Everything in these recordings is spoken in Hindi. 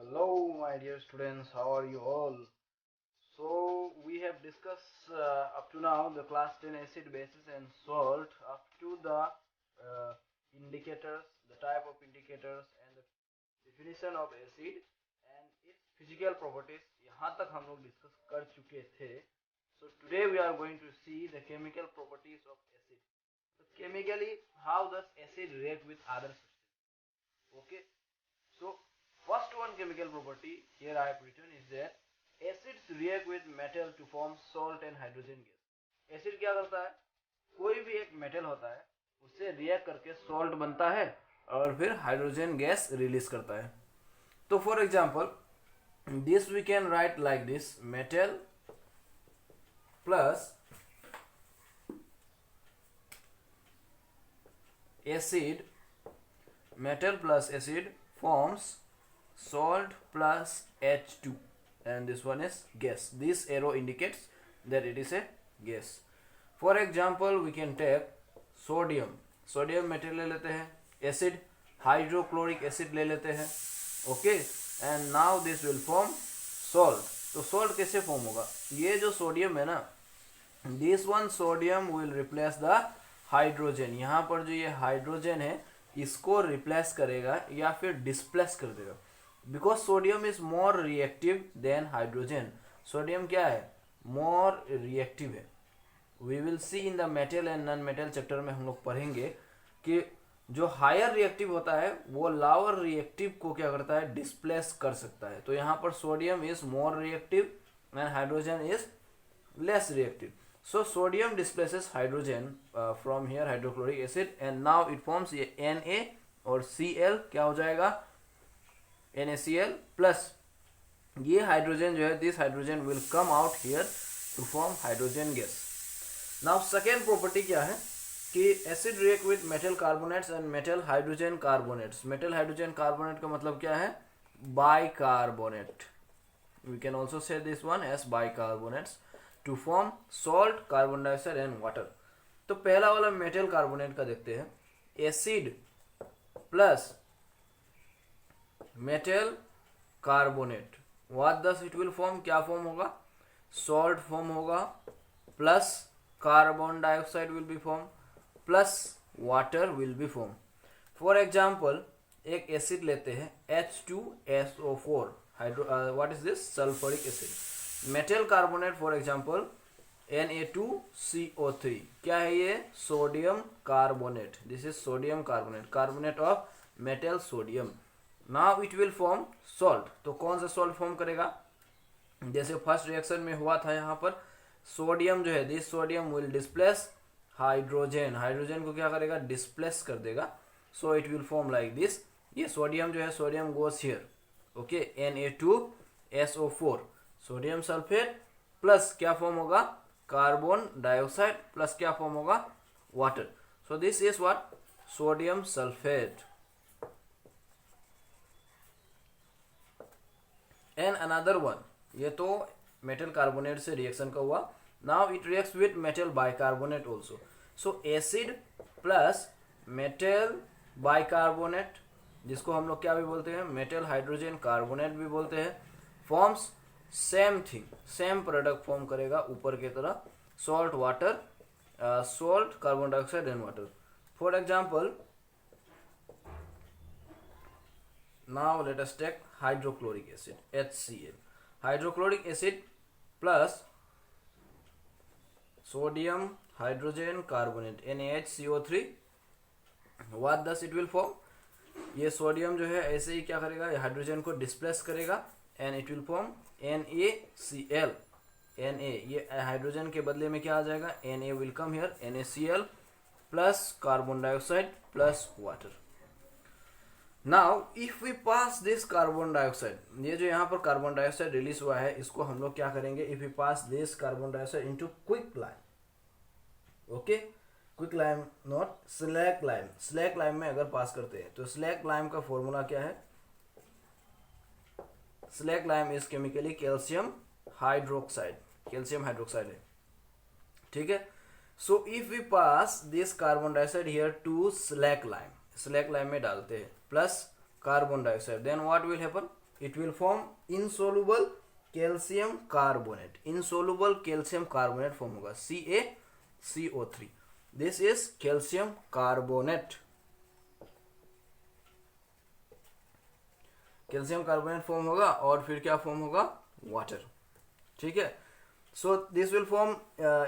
Hello, my dear students. How are you all? We have discussed up to now the class 10 acid, bases, and salt up to the indicators, the type of indicators, and the definition of acid and its physical properties. यहाँ तक हम लोग डिस्कस कर चुके थे. So today we are going to see the chemical properties of acid. So chemically, how does acid react with other substances? Okay. So first one chemical property here I have written is that acids react with metal to form salt and hydrogen gas. Acid क्या करता है? कोई भी एक मेटल होता है उससे रिएक्ट करके सॉल्ट बनता है और फिर हाइड्रोजन गैस रिलीज करता है. तो for example this we can write like this metal plus acid, metal plus acid forms salt plus H2 and this one is gas. This arrow indicates that it is a gas. For example we can take sodium metal ले लेते हैं, acid hydrochloric acid ले लेते हैं. Okay, and now this will form salt. तो salt कैसे फॉर्म होगा? ये जो सोडियम है ना, this one sodium will replace the hydrogen. यहाँ पर जो ये हाइड्रोजन है इसको रिप्लेस करेगा या फिर डिस्प्लेस कर देगा, because sodium is more reactive than hydrogen. Sodium क्या है? मोर रिएक्टिव है. We will see in the metal and non metal chapter में हम लोग पढ़ेंगे कि जो हायर रिएक्टिव होता है वो लोअर रिएक्टिव को क्या करता है? डिस्प्लेस कर सकता है. तो यहाँ पर sodium is more reactive and hydrogen is less reactive. So sodium displaces hydrogen from here hydrochloric acid and now it forms ये Na और Cl क्या हो जाएगा? NaCl plus ये हाइड्रोजन जो है this hydrogen will come out here to form hydrogen gas. Now second property क्या है कि acid react with metal carbonates and metal hydrogen carbonates. Metal hydrogen carbonate का मतलब क्या है? Bicarbonate. We can also say this one as bicarbonates to form salt, carbon dioxide and water. तो पहला वाला मेटल कार्बोनेट का देखते हैं. Acid plus metal carbonate, what does it will form? क्या फॉर्म होगा? सॉल्ट फॉर्म होगा plus carbon dioxide will be form plus water will be form. For example एक एसिड लेते हैं H2SO4. What is this? Sulphuric acid. Metal carbonate for example Na2CO3. क्या है ये? Sodium carbonate. This is sodium carbonate, carbonate of metal sodium. Now it will form salt. तो कौन सा सॉल्ट फॉर्म करेगा? जैसे फर्स्ट रिएक्शन में हुआ था यहाँ पर सोडियम जो है this sodium will displace hydrogen. Hydrogen को क्या करेगा? डिस्प्लेस कर देगा. So it will form like this. ये सोडियम जो है sodium goes here. Okay, Na2SO4 sodium sulphate plus क्या फॉर्म होगा? कार्बन डाइऑक्साइड प्लस क्या फॉर्म होगा? Water. So this is what? Sodium sulphate. And another one, ये तो मेटल कार्बोनेट से रिएक्शन का हुआ. Now it reacts with metal bicarbonate also. So acid plus metal bicarbonate, जिसको हम लोग क्या भी बोलते हैं? मेटल हाइड्रोजन कार्बोनेट भी बोलते हैं, forms same thing, same product form करेगा ऊपर की तरह. Salt water, salt carbon dioxide and water. For example now let us take hydrochloric acid HCl. Hydrochloric acid plus sodium hydrogen carbonate NaHCO3. What does it will form? ये सोडियम जो है ऐसे ही क्या करेगा? हाइड्रोजन को डिस्प्लेस करेगा and it will form NaCl. Na ये हाइड्रोजन के बदले में क्या आ जाएगा? Na will come here NaCl plus carbon dioxide plus water. Now if we pass this carbon dioxide, ये जो यहाँ पर कार्बन डाइऑक्साइड रिलीज हुआ है इसको हम लोग क्या करेंगे? If we pass this carbon dioxide into quick lime. Okay, quick lime not slack lime. Slack lime में अगर पास करते हैं तो स्लैक लाइम का फॉर्मूला क्या है? Slaked lime is chemically calcium hydroxide. Calcium hydroxide है. ठीक है. So if we pass this carbon dioxide here to slack lime, slack lime में डालते हैं plus carbon dioxide, then what will happen? it will form insoluble calcium carbonate. Insoluble calcium carbonate form होगा CaCO3. This is calcium carbonate. Calcium carbonate form होगा और फिर क्या फॉर्म होगा, वाटर. ठीक है. So this will form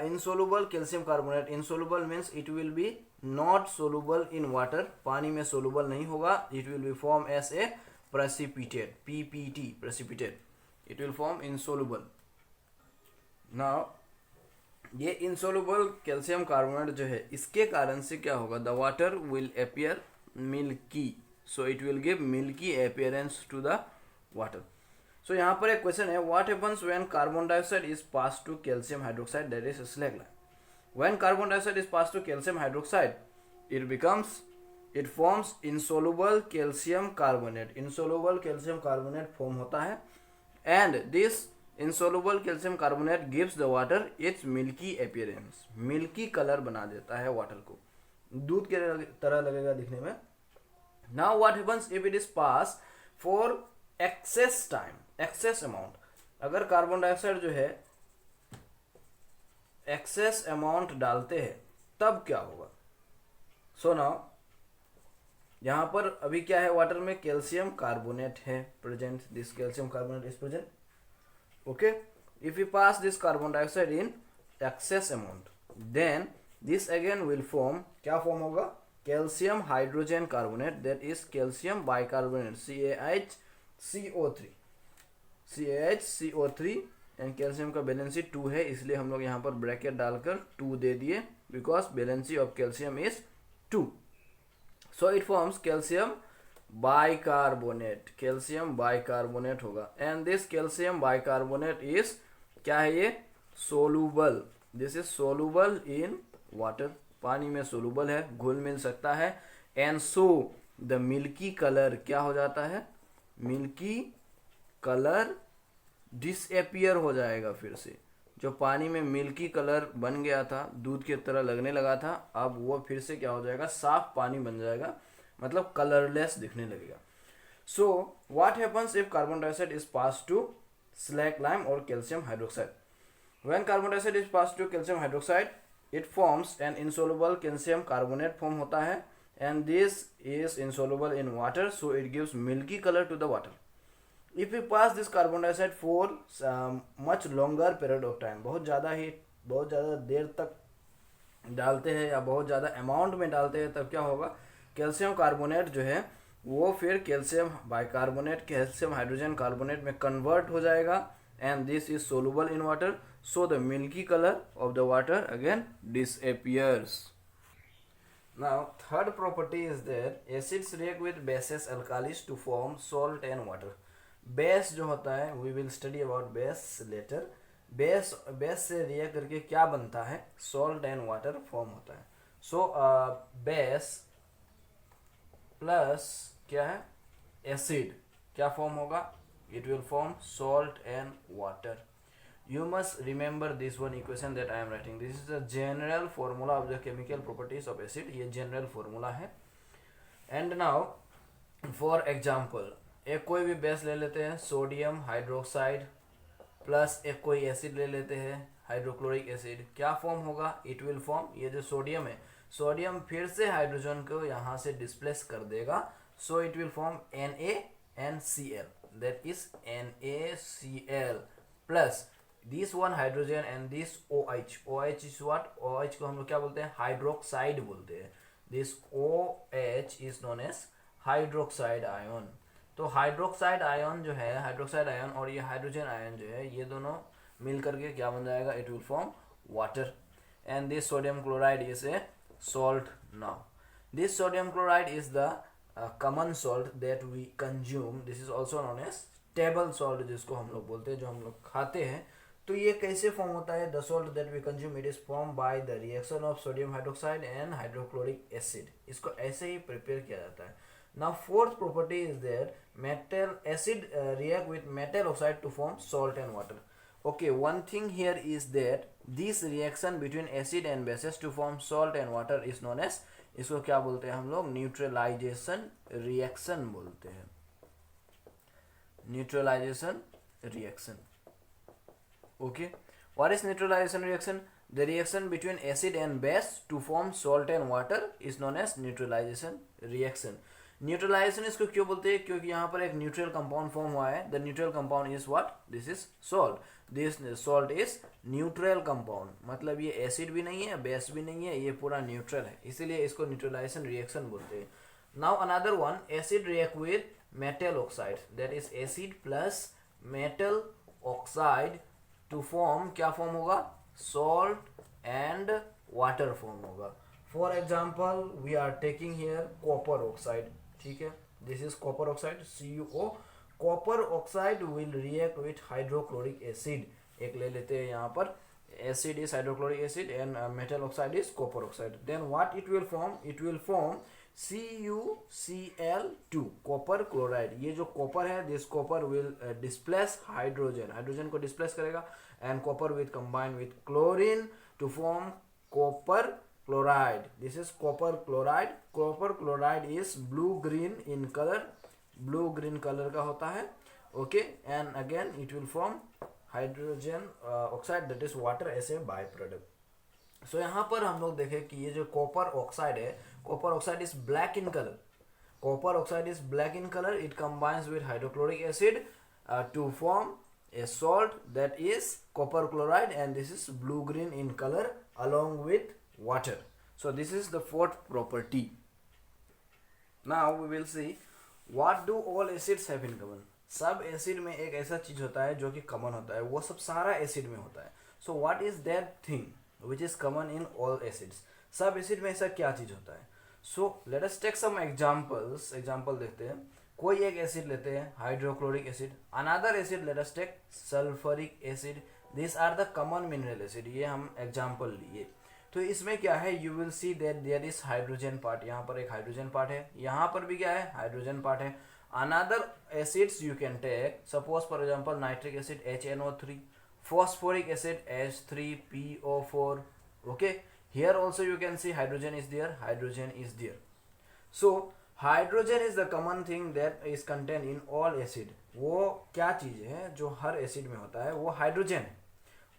insoluble calcium carbonate. Insoluble means it will be not soluble in water. पानी में सोलुबल नहीं होगा. It will be form as a precipitate, PPT, precipitate. It will form insoluble. Now ये इनसोलुबल कैल्शियम कार्बोनेट जो है, इसके कारण से क्या होगा, the water will appear milky. So it will give milky appearance to the water. So यहाँ पर एक क्वेश्चन है, what happens when carbon dioxide is passed to calcium hydroxide, that is slag line. When carbon dioxide is passed to calcium hydroxide, it forms insoluble calcium carbonate. Insoluble calcium carbonate form होता है, and this insoluble calcium carbonate gives the water its milky appearance. Milky color बना देता है वाटर को, दूध के तरह लगेगा दिखने में. Now what happens if it is passed for excess time, excess amount? अगर कार्बन डाइऑक्साइड जो है excess amount डालते हैं तब क्या होगा? So now यहाँ पर अभी क्या है, वाटर में कैल्शियम कार्बोनेट है present. This calcium carbonate is present. Okay. If you pass this carbon dioxide in excess amount, then this again will form, क्या फॉर्म होगा, calcium hydrogen carbonate, that is calcium bicarbonate, CaHCO3. CaHCO3 and calcium का वैलेंसी 2 है, इसलिए हम लोग यहाँ पर ब्रैकेट डालकर 2 दे दिए, because valency of calcium is 2. So it forms calcium bicarbonate. Calcium bicarbonate होगा. And this calcium bicarbonate is, क्या है ये, soluble. This is soluble in water. पानी में सोलूबल है, घुल मिल सकता है. And so the milky colour क्या हो जाता है, मिल्की कलर डिसअपियर हो जाएगा. फिर से जो पानी में मिल्की कलर बन गया था, दूध की तरह लगने लगा था, अब वो फिर से क्या हो जाएगा, साफ पानी बन जाएगा, मतलब कलरलेस दिखने लगेगा. So what happens if carbon dioxide is pass to slack lime और calcium hydroxide? When carbon dioxide is pass to calcium hydroxide, it forms an insoluble calcium carbonate form होता है, and this is insoluble in water, so it gives milky color to the water. If we pass this carbon dioxide for much longer period of time, बहुत ज़्यादा देर तक डालते हैं या बहुत ज़्यादा अमाउंट में डालते हैं, तब क्या होगा, कैल्शियम कार्बोनेट जो है वो फिर calcium bicarbonate, calcium hydrogen carbonate में कन्वर्ट हो जाएगा, and this is soluble in water, so the milky color of the water again disappears. Now third property is that acids react with bases alkalis to form salt and water. Base जो होता है, we will study about base later. base से react करके क्या बनता है, salt and water form होता है. So base plus क्या है, acid, क्या form होगा, it will form salt and water. You must remember this one equation that I am writing. This is the general formula of the chemical properties of acid. ये general formula है. And now for example, एक कोई भी बेस ले लेते हैं, सोडियम हाइड्रोक्साइड प्लस एक कोई एसिड ले लेते हैं, हाइड्रोक्लोरिक एसिड. क्या फॉर्म होगा, इट विल फॉर्म, ये जो सोडियम है, सोडियम फिर से हाइड्रोजन को यहाँ से डिस्प्लेस कर देगा, so it will form NaNCl. That is NaCl plus this one hydrogen and this OH. OH is what? OH को हम लोग क्या बोलते हैं, हाइड्रोक्साइड बोलते हैं. This OH is known as hydroxide ion. तो हाइड्रोक्साइड आयन जो है, हाइड्रोक्साइड आयन और ये हाइड्रोजन आयन जो है, ये दोनों मिल करके क्या बन जाएगा, it will form water. And this sodium chloride is a salt. Now this sodium chloride is the common salt that we consume. This is also known as table salt, जिसको हम लोग बोलते हैं, जो हम लोग खाते हैं. तो ये कैसे फॉर्म होता है, the salt that we consume, it is formed by the reaction of sodium hydroxide and hydrochloric acid. इसको ऐसे ही प्रिपेयर किया जाता है. Now fourth property is that metal acid react with metal oxide to form salt and water. Okay, one thing here is that this reaction between acid and bases to form salt and water is known as, इसको क्या बोलते हैं हम लोग, न्यूट्रलाइजेशन रिएक्शन बोलते हैं. neutralization reaction. Okay, what is neutralization reaction? The reaction between acid and base to form salt and water is known as neutralization reaction. Neutralization इसको क्यों बोलते हैं? क्योंकि यहाँ पर एक न्यूट्रल कंपाउंड फॉर्म हुआ है. The neutral compound is what? This is salt. This salt is neutral compound, मतलब ये एसिड भी नहीं है, बेस भी नहीं है, ये पूरा न्यूट्रल है, इसीलिए इसको न्यूट्रलाइजेशन रिएक्शन बोलते हैं. Now another one, acid react with metal oxide, that is acid plus metal oxide to form, क्या फॉर्म होगा? सॉल्ट एंड वाटर फॉर्म होगा. For example we are taking here copper oxide. ठीक है, this is copper oxide CuO. Copper oxide will react with hydrochloric acid. एक ले लेते हैं यहाँ पर, acid is hydrochloric acid and metal oxide is copper oxide. Then what it will form? It will form CuCl2, copper chloride. ये जो कॉपर है, this copper will displace hydrogen, hydrogen को डिस्प्लेस करेगा, and copper will combine with chlorine to form copper chloride. This is copper chloride. Copper chloride is blue green in color, blue green color का होता है. Okay, and again it will form hydrogen oxide, that is water as a byproduct. So यहाँ पर हम लोग देखें कि ये जो copper oxide है, copper oxide is black in color. Copper oxide is black in color. It combines with hydrochloric acid to form a salt, that is copper chloride, and this is blue green in color along with water. So this is the fourth property. Now we will see what do all acids have in common. सब एसिड में एक ऐसा चीज होता है जो कि कॉमन होता है, वो सब सारा एसिड में होता है. So what is that thing which is common in all acids? सब एसिड में ऐसा क्या चीज होता है? So let us take some examples. Example देखते हैं. कोई एक एसिड लेते हैं, hydrochloric acid. Another acid, let us take sulphuric acid. This are the common mineral acid. ये हम एग्जांपल लिए. तो इसमें क्या है? You will see that there is hydrogen part. यहाँ पर एक हाइड्रोजन पार्ट है, यहाँ पर भी क्या है? हाइड्रोजन पार्ट है. Another acids you can take, suppose for example nitric acid HNO3, phosphoric acid H3PO4. Okay, here also you can see hydrogen is there, hydrogen is there. So hydrogen is the common thing that is contain in all acid. वो क्या चीज है जो हर एसिड में होता है? वो हाइड्रोजन है.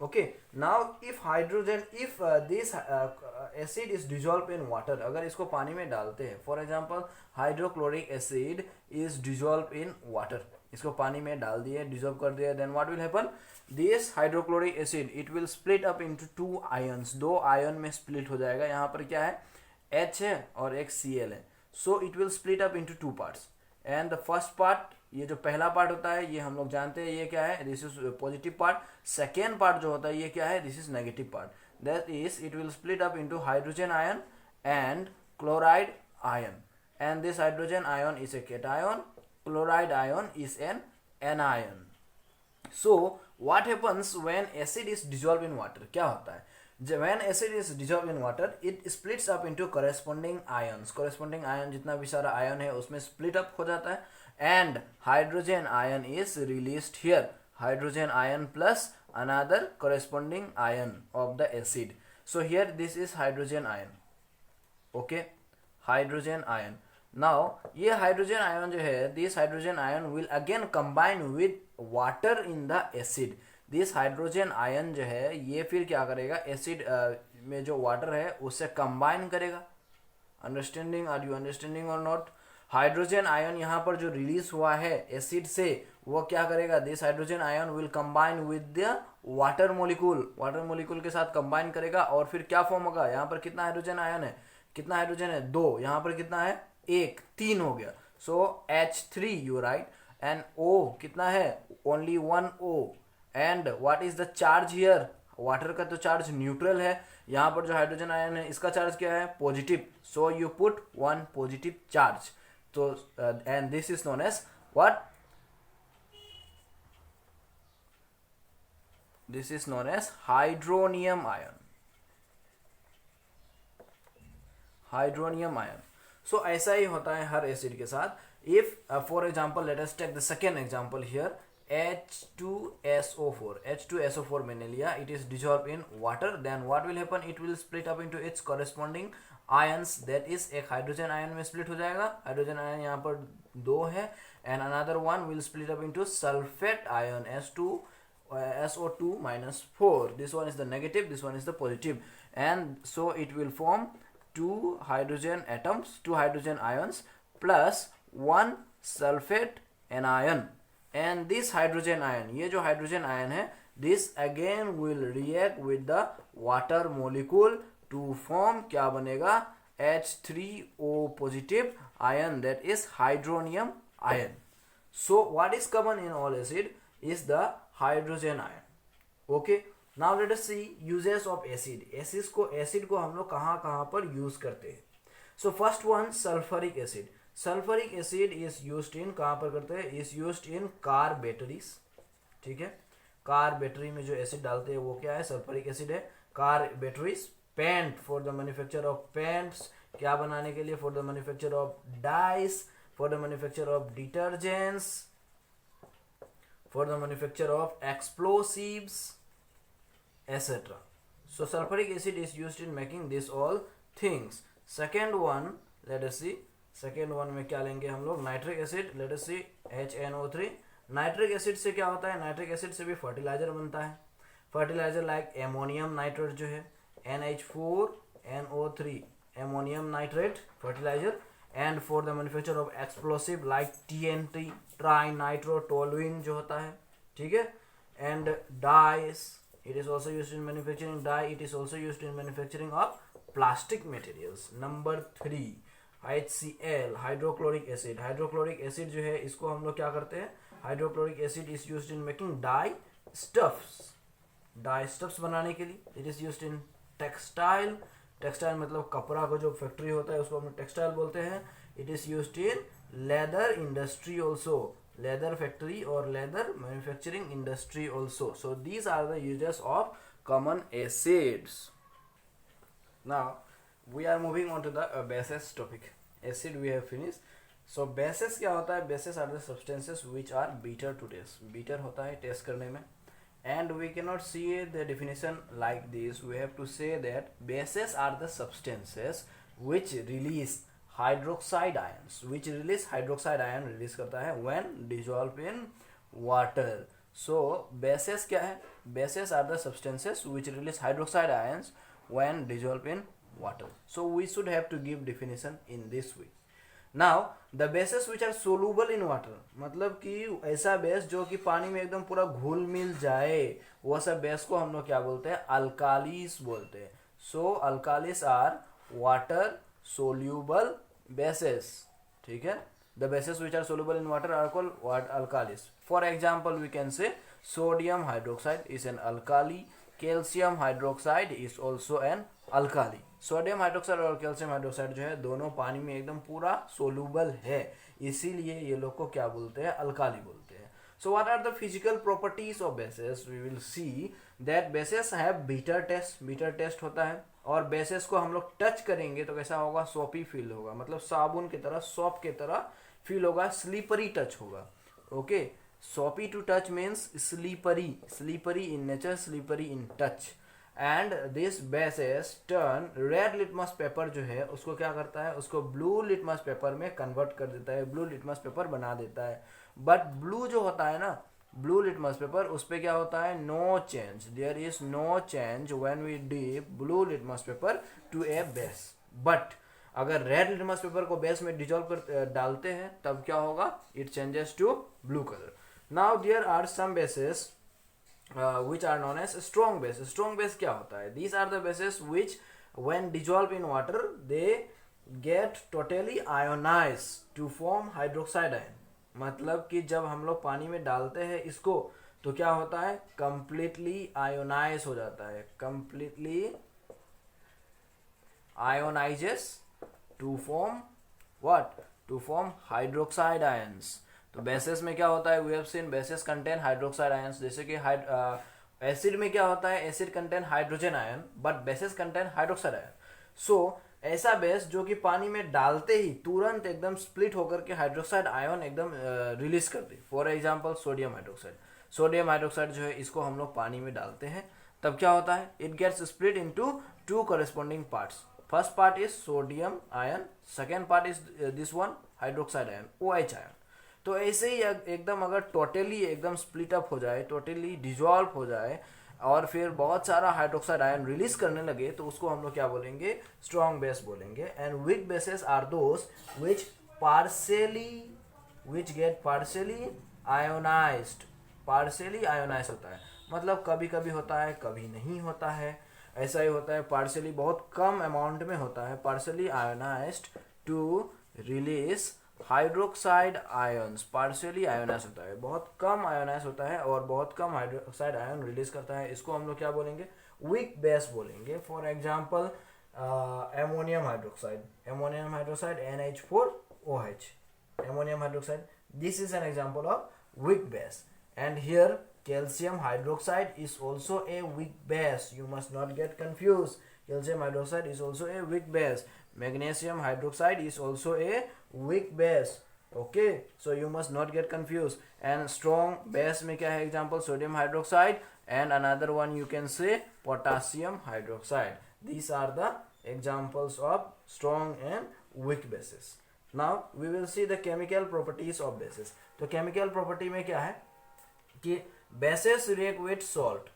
Okay, now if hydrogen, if this acid is dissolved in water, अगर इसको पानी में डालते हैं, for example hydrochloric acid is dissolved in water, इसको पानी में डाल दिए, dissolve कर दिया, then what will happen? This hydrochloric acid it will split up into two ions. दो ion में split हो जाएगा. यहाँ पर क्या है? H है और एक Cl है. So it will split up into two parts. And the first part, ये जो पहला पार्ट होता है ये हम लोग जानते हैं, ये क्या है? This is positive part. Second part जो होता है ये क्या है? This is negative part. That is it will split up into hydrogen ion and chloride ion, and this hydrogen ion is a cation, chloride ion is an anion. So what happens when acid is dissolve in water? क्या होता है? when acid is dissolved in water, it splits up into corresponding ions. corresponding ion जितना भी सारा ion है उसमें split up हो जाता है, and hydrogen ion is released here. hydrogen ion plus another corresponding ion of the acid. So here this is hydrogen ion. Okay, hydrogen ion. Now ये hydrogen ion जो है, this hydrogen ion will again combine with water in the acid. This hydrogen ion जो है ये फिर क्या करेगा? एसिड में जो वाटर है उससे कंबाइन करेगा. अंडरस्टैंडिंग? आर यू अंडरस्टैंडिंग और नॉट? हाइड्रोजन आयन यहाँ पर जो रिलीज हुआ है एसिड से, वो क्या करेगा? This hydrogen ion will combine with the water molecule. Water molecule के साथ कंबाइन करेगा और फिर क्या फॉर्म होगा? यहाँ पर कितना हाइड्रोजन आयन है? कितना हाइड्रोजन है? 2. यहाँ पर कितना है? 1. 3 हो गया. सो H3 you right. And O कितना है? Only 1 O. And what is the charge here? Water का तो चार्ज न्यूट्रल है, यहाँ पर जो हाइड्रोजन आयन है इसका चार्ज क्या है? Positive. So you put 1 positive charge. तो and this is known as what? This is known as hydronium ion. Hydronium ion. So ऐसा ही होता है हर एसिड के साथ. If for example let us take the second example here. H2SO4. H2SO4 मैंने लिया. It is dissolved in water. Then what will happen? It will split up into its corresponding ions. That is एक हाइड्रोजन आयन में स्प्लिट हो जाएगा. हाइड्रोजन आयन यहाँ पर 2 है and another one will split up into sulfate ion SO2 minus 4. This one is the negative, this one is the positive, and so it will form two hydrogen atoms, two hydrogen ions plus one sulfate anion. And this hydrogen ion, ये जो hydrogen ion है, this again will react with the water molecule to form क्या बनेगा, H3O positive ion, that is hydronium ion. So what is common in all acid is the hydrogen ion. Okay, now let us see uses of acid. acid को हम लोग कहाँ कहाँ पर use करते हैं. So first one, sulfuric acid. Sulfuric acid is used in, कहाँ पर करते हैं, is used in car batteries. ठीक है, कार बैटरी में जो एसिड डालते हैं वो क्या है, सल्फ्यूरिक एसिड है. Car batteries, paint for the manufacture of paints, क्या बनाने के लिए, for the manufacture of dyes, for the manufacture of detergents, for the manufacture of explosives etcetera. So sulphuric acid is used in making this all things. Second one, let us see, second one में क्या लेंगे हम लोग, nitric acid. Let us see HNO3. Nitric acid से क्या होता है, नाइट्रिक एसिड से भी फर्टिलाइजर बनता है. फर्टिलाइजर लाइक एमोनियम नाइट्रेट जो है, NH4NO3, ammonium nitrate fertilizer. And for the manufacture of explosive like TNT, tri nitrotoluene जो होता है. ठीक है, and dyes, it is also used in manufacturing dye. It is also used in manufacturing of plastic materials. Number 3, HCl, hydrochloric acid. Hydrochloric acid जो है इसको हम लोग क्या करते हैं, hydrochloric acid is used in making dye stuffs बनाने के लिए. It is used in textile. Textile मतलब कपड़ा का जो फैक्ट्री होता है उसको हम टेक्सटाइल बोलते हैं. It is used in leather industry also, leather factory और leather manufacturing industry also. So these are the uses of common acids. Now we are moving on to the bases topic. Acid we have finished. So bases क्या होता है, bases are the substances which are bitter to taste. bitter होता है टेस्ट करने में, and we cannot see the definition like this. We have to say that bases are the substances which release hydroxide ions, release करता है when dissolved in water. So bases क्या है, bases are the substances which release hydroxide ions when dissolved in water. So we should have to give definition in this way. Now the bases which are soluble in water, मतलब कि ऐसा बेस जो कि पानी में एकदम पूरा घुल मिल जाए, वो सब बेस को हम लोग क्या बोलते हैं, अल्कालीस बोलते हैं. सो अल्कालीस आर वाटर सोल्यूबल बेसेस. ठीक है, the bases which are soluble in water are called alkalis. For example, we can say sodium hydroxide is an alkali, calcium hydroxide is also an alkali. Sodium hydroxide और कैल्शियम हाइड्रोक्साइड जो है दोनों पानी में एकदम पूरा सोलूबल है, इसीलिए ये लोग को क्या बोलते हैं, अल्काली बोलते हैं. So what are the physical properties of bases, we will see that bases have bitter taste होता है. और बेसेस को हम लोग टच करेंगे तो कैसा होगा, सोपी फील होगा, मतलब साबुन की तरह, सॉप की तरह फील होगा, स्लीपरी टच होगा. Okay, soapy to touch means slippery in nature, slippery in touch. And this bases turn red litmus paper जो है उसको क्या करता है, उसको ब्लू लिटमस पेपर में कन्वर्ट कर देता है, ब्लू लिटमस पेपर बना देता है. बट ब्लू जो होता है ना, ब्लू लिटमस पेपर, उस पर क्या होता है, no change, there is no change when we dip blue litmus paper to a base. But अगर रेड लिटमस पेपर को बेस में डिजोल्व कर डालते हैं तब क्या होगा, it changes to blue colour. Now there are some bases which are known as strong base. Strong base क्या होता है, these are the bases which when dissolved in water they get totally ionized to form hydroxide ion. मतलब कि जब हम लोग पानी में डालते हैं इसको तो क्या होता है, completely ionized हो जाता है, completely ionizes to form what, to form hydroxide ions. तो बेसेस में क्या होता है, we have seen bases contain hydroxide ions. जैसे कि एसिड में क्या होता है, acid contain hydrogen ion but bases contain hydroxide ion. So ऐसा बेस जो कि पानी में डालते ही तुरंत एकदम स्प्लिट होकर के हाइड्रोक्साइड आयन एकदम रिलीज कर दे. फॉर एग्जांपल सोडियम हाइड्रोक्साइड जो है इसको हम लोग पानी में डालते हैं तब क्या होता है, it gets split into two corresponding parts. First part is sodium ion, second part is this one hydroxide ion, OH ion. तो ऐसे ही एकदम अगर टोटली एकदम स्प्लिट अप हो जाए, टोटली डिजॉल्व हो जाए और फिर बहुत सारा हाइड्रोक्साइड आयन रिलीज करने लगे तो उसको हम लोग क्या बोलेंगे, स्ट्रॉन्ग बेस बोलेंगे. And weak bases are those which partially which get partially ionized. Partially ionize होता है मतलब कभी कभी होता है, कभी नहीं होता है. ऐसा ही होता है, पार्शियली बहुत कम अमाउंट में होता है, partially ionized to release hydroxide ions. Partially ionize होता है, बहुत कम आयोनाइज होता है और बहुत कम हाइड्रोक्साइड आयन रिलीज करता है. इसको हम लोग क्या बोलेंगे, वीक बेस बोलेंगे. For example ammonium hydroxide, ammonium hydroxide NH4OH, ammonium hydroxide, this is an example of weak base. And here calcium hydroxide is also a weak base, you must not get confused. Calcium hydroxide is also a weak base. Magnesium hydroxide is also a weak base. Okay, so you must not get confused. And strong base में क्या है example, sodium hydroxide, and another one you can say potassium hydroxide. These are the examples of strong and weak bases. Now we will see the chemical properties of bases. तो chemical property में क्या है कि bases react with salt.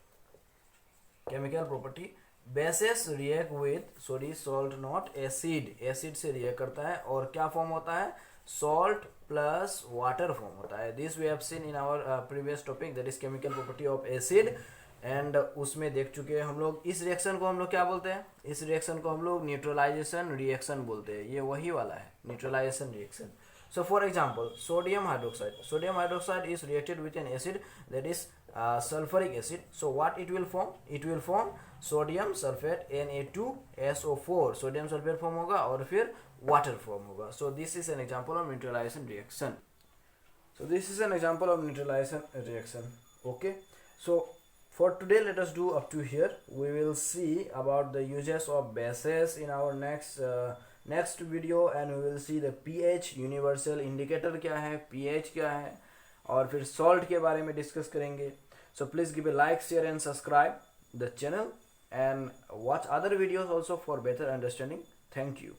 Chemical property, bases react with salt not acid. acid से react करता है और क्या form होता है, salt plus water form होता है. This we have seen in our previous topic, that is chemical property of acid. And उसमें देख चुके हैं हम लोग. इस रिएक्शन को हम लोग क्या बोलते हैं, इस रिएक्शन को हम लोग न्यूट्रलाइजेशन रिएक्शन बोलते हैं. ये वही वाला है neutralization reaction. So for example sodium hydroxide, sodium hydroxide is reacted with an acid that is sulphuric acid. So what it will form, it will form sodium sulphate Na2SO4. Sodium sulphate form होगा और फिर वाटर फॉर्म होगा. So this is an example of neutralization reaction. So this is an example of neutralization reaction. Okay, so for today let us do up to here. We will see about the uses of bases in our next video, and we will see the pH universal indicator क्या है, pH क्या है, और फिर salt के बारे में डिस्कस करेंगे. So please give a like, share and subscribe the channel and watch other videos also for better understanding. Thank you.